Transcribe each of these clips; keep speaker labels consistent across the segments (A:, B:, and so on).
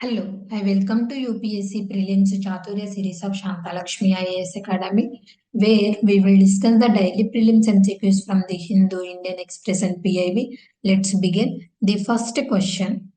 A: Hello, I welcome to UPSC Prelims Chaturya series of Shantha Lakshmi IAS Academy, where we will discuss the daily prelims MCQs from the Hindu, Indian Express and PIB. Let's begin. The first question.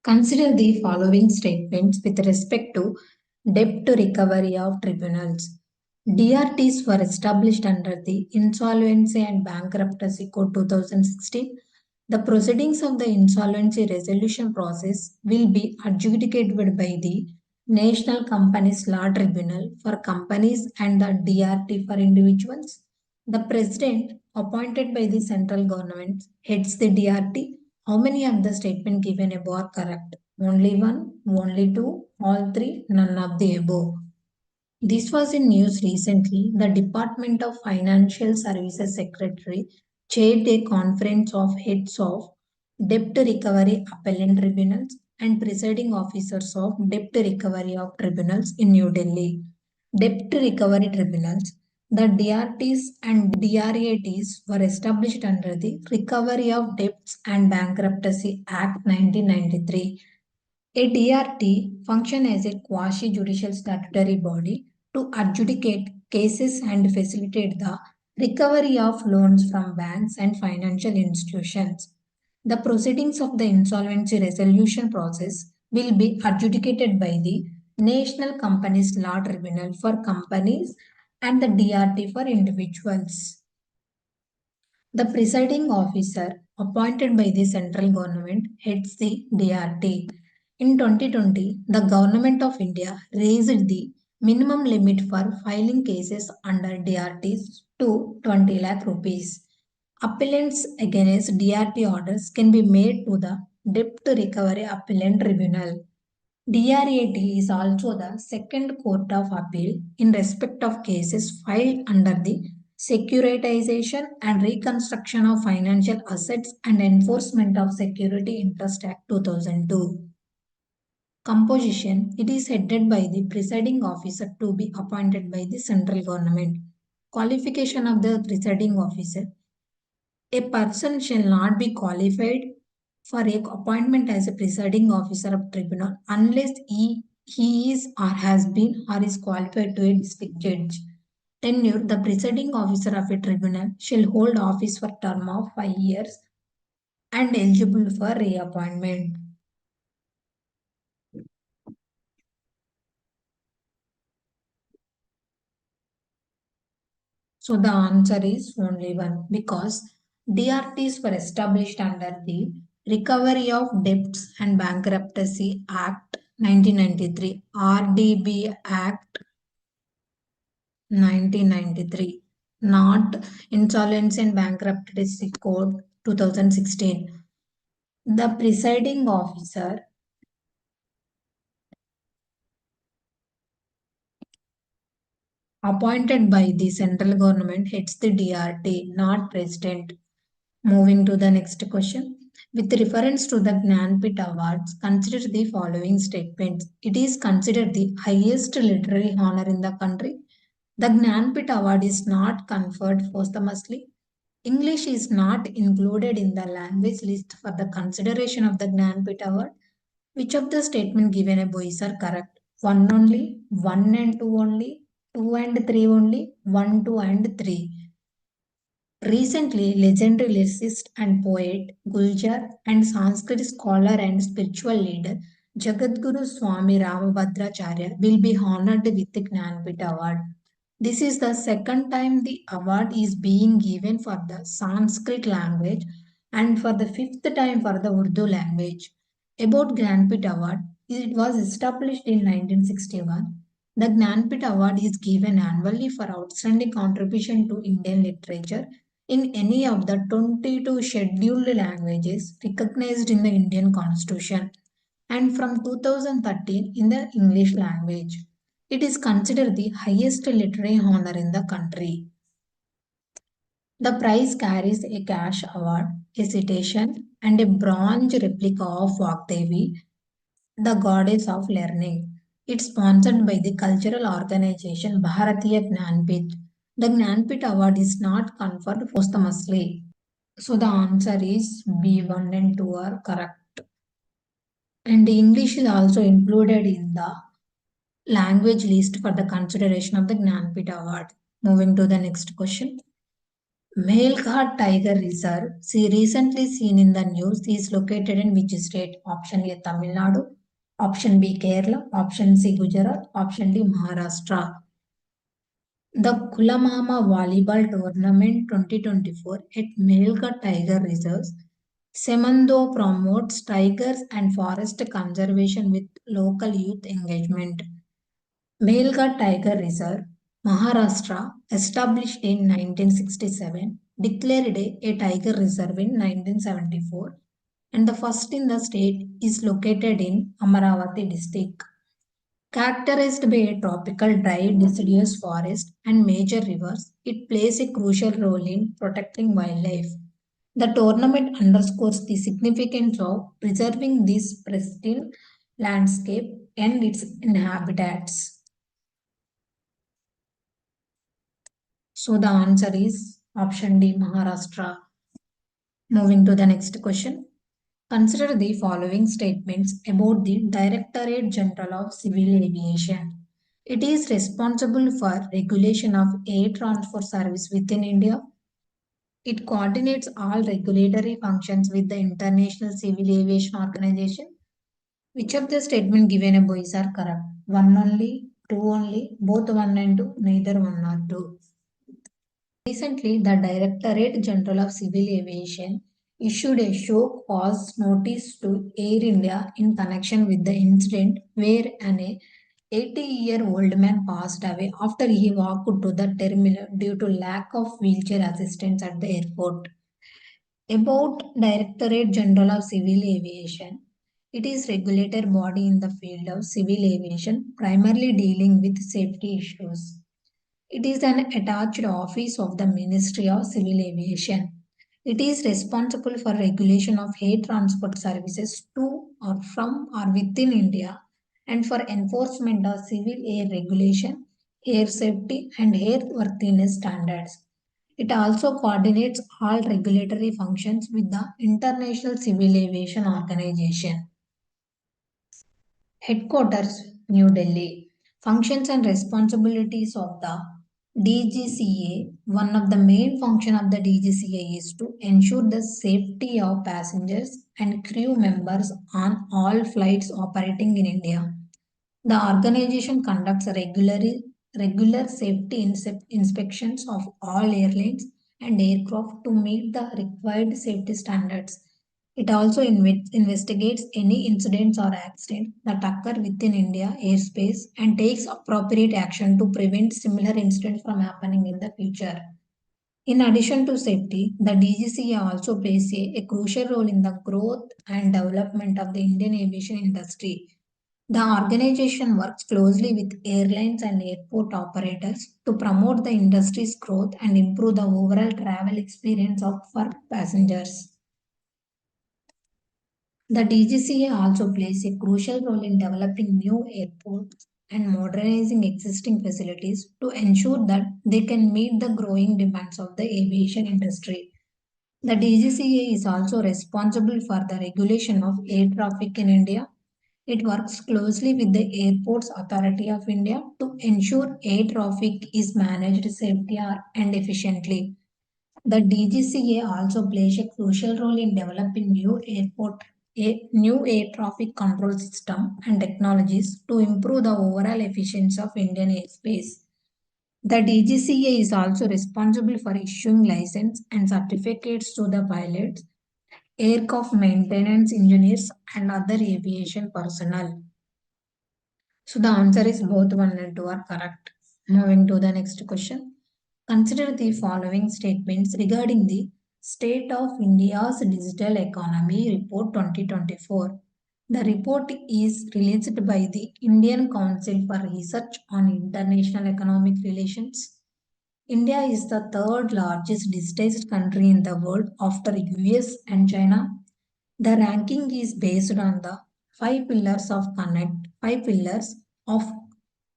A: Consider the following statements with respect to debt recovery of tribunals. DRTs were established under the Insolvency and Bankruptcy Code 2016. The proceedings of the insolvency resolution process will be adjudicated by the National Companies Law Tribunal for companies and the DRT for individuals. The president appointed by the central government heads the DRT. How many of the statement given above are correct? Only one, only two, all three, none of the above. This was in news recently. The Department of Financial Services Secretary chaired a conference of heads of debt recovery appellant tribunals and presiding officers of debt recovery of tribunals in New Delhi. Debt recovery tribunals, the DRTs and DRATs were established under the Recovery of Debts and Bankruptcy Act 1993. A DRT functions as a quasi-judicial statutory body to adjudicate cases and facilitate the recovery of loans from banks and financial institutions. The proceedings of the insolvency resolution process will be adjudicated by the National Companies Law Tribunal for companies and the DRT for individuals. The presiding officer appointed by the central government heads the DRT. In 2020, the Government of India raised the minimum limit for filing cases under DRTs to 20 lakh rupees. Appellants against DRT orders can be made to the Debt Recovery Appellant Tribunal. DRAT is also the second court of appeal in respect of cases filed under the Securitization and Reconstruction of Financial Assets and Enforcement of Security Interest Act 2002. Composition. It is headed by the presiding officer to be appointed by the central government. Qualification of the presiding officer. A person shall not be qualified for a appointment as a presiding officer of tribunal unless he is or has been or is qualified to a district judge. Tenure. The presiding officer of a tribunal shall hold office for term of 5 years and eligible for reappointment. So the answer is only one, because DRTs were established under the Recovery of Debts and Bankruptcy Act 1993, RDB Act 1993, not Insolvency and Bankruptcy Code 2016. The presiding officer appointed by the central government heads the DRT, not president. Moving to the next question. With reference to the Ganpati Awards, consider the following statements. It is considered the highest literary honor in the country. The Ganpati Award is not conferred posthumously. English is not included in the language list for the consideration of the Ganpati Award. Which of the statement given above is correct? 1 only, 1 and 2 only, 2 and 3 only, 1, 2 and 3. Recently, legendary lyricist and poet Guljar and Sanskrit scholar and spiritual leader Jagadguru Swami Ramabhadracharya will be honored with the Gnanpith Award. This is the second time the award is being given for the Sanskrit language and for the fifth time for the Urdu language. About Gnanpith Award, it was established in 1961. The Gnanpith Award is given annually for outstanding contribution to Indian literature in any of the 22 scheduled languages recognized in the Indian Constitution, and from 2013 in the English language. It is considered the highest literary honor in the country. The prize carries a cash award, a citation, and a bronze replica of Vagdevi, the goddess of learning. It's sponsored by the cultural organization Bharatiya Gnanpith. The Gnanpith Award is not conferred posthumously. So the answer is B1 and 2 are correct. And English is also included in the language list for the consideration of the Ganpati Award. Moving to the next question. Melghat Tiger Reserve, recently seen in the news, is located in which state? Option A Tamil Nadu, option B Kerala, option C Gujarat, option D Maharashtra. The Kulamama Volleyball Tournament 2024 at Melghat Tiger Reserves, Semando promotes tigers and forest conservation with local youth engagement. Melghat Tiger Reserve, Maharashtra, established in 1967, declared a tiger reserve in 1974, and the first in the state is located in Amaravati district. Characterized by a tropical dry deciduous forest and major rivers, it plays a crucial role in protecting wildlife. The tournament underscores the significance of preserving this pristine landscape and its inhabitants. So the answer is option D, Maharashtra. Moving to the next question. Consider the following statements about the Directorate General of Civil Aviation. It is responsible for regulation of air transport service within India. It coordinates all regulatory functions with the International Civil Aviation Organization. Which of the statement given above is are correct? One only, two only, both one and two, neither one or two. Recently, the Directorate General of Civil Aviation issued a show cause notice to Air India in connection with the incident where an 80-year-old man passed away after he walked to the terminal due to lack of wheelchair assistance at the airport. About Directorate General of Civil Aviation, it is regulator body in the field of civil aviation, primarily dealing with safety issues. It is an attached office of the Ministry of Civil Aviation. It is responsible for regulation of air transport services to or from or within India and for enforcement of civil air regulation, air safety and airworthiness standards. It also coordinates all regulatory functions with the International Civil Aviation Organization. Headquarters, New Delhi. Functions and responsibilities of the DGCA. One of the main functions of the DGCA is to ensure the safety of passengers and crew members on all flights operating in India. The organization conducts regular safety inspections of all airlines and aircraft to meet the required safety standards. It also investigates any incidents or accidents that occur within India airspace and takes appropriate action to prevent similar incidents from happening in the future. In addition to safety, the DGCA also plays a crucial role in the growth and development of the Indian aviation industry. The organization works closely with airlines and airport operators to promote the industry's growth and improve the overall travel experience for passengers. The DGCA also plays a crucial role in developing new airports and modernizing existing facilities to ensure that they can meet the growing demands of the aviation industry. The DGCA is also responsible for the regulation of air traffic in India. It works closely with the Airports Authority of India to ensure air traffic is managed safely and efficiently. The DGCA also plays a crucial role in developing new air traffic control system and technologies to improve the overall efficiency of Indian airspace. The DGCA is also responsible for issuing license and certificates to the pilots, aircraft maintenance engineers, and other aviation personnel. So the answer is both 1 and 2 are correct. Moving to the next question. Consider the following statements regarding the State of India's Digital Economy Report 2024. The report is released by the Indian Council for Research on International Economic Relations. India is the third largest digitized country in the world after US and China. The ranking is based on the five pillars of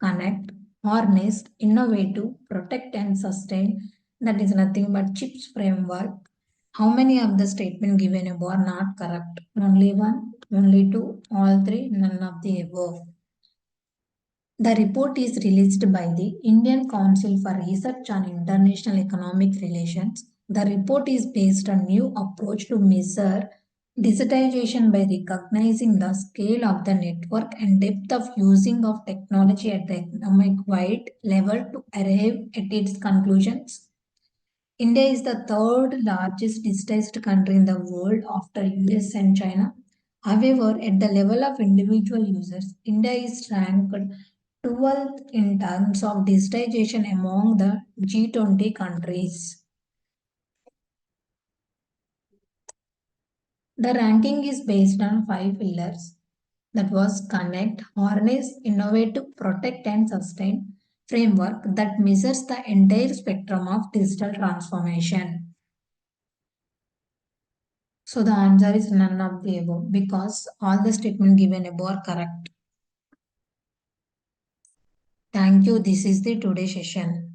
A: connect, harness, innovative, protect and sustain. That is nothing but CHIPS framework. How many of the statement given above are not correct? Only one, only two, all three, none of the above. The report is released by the Indian Council for Research on International Economic Relations. The report is based on new approach to measure digitization by recognizing the scale of the network and depth of using of technology at the economic-wide level to arrive at its conclusions. India is the third largest digitized country in the world after US and China. However, at the level of individual users, India is ranked 12th in terms of digitization among the G20 countries. The ranking is based on 5 pillars, that was connect, harness, innovate, protect and sustain framework that measures the entire spectrum of digital transformation. So the answer is none of the above because all the statements given above are correct. Thank you. This is the today's session.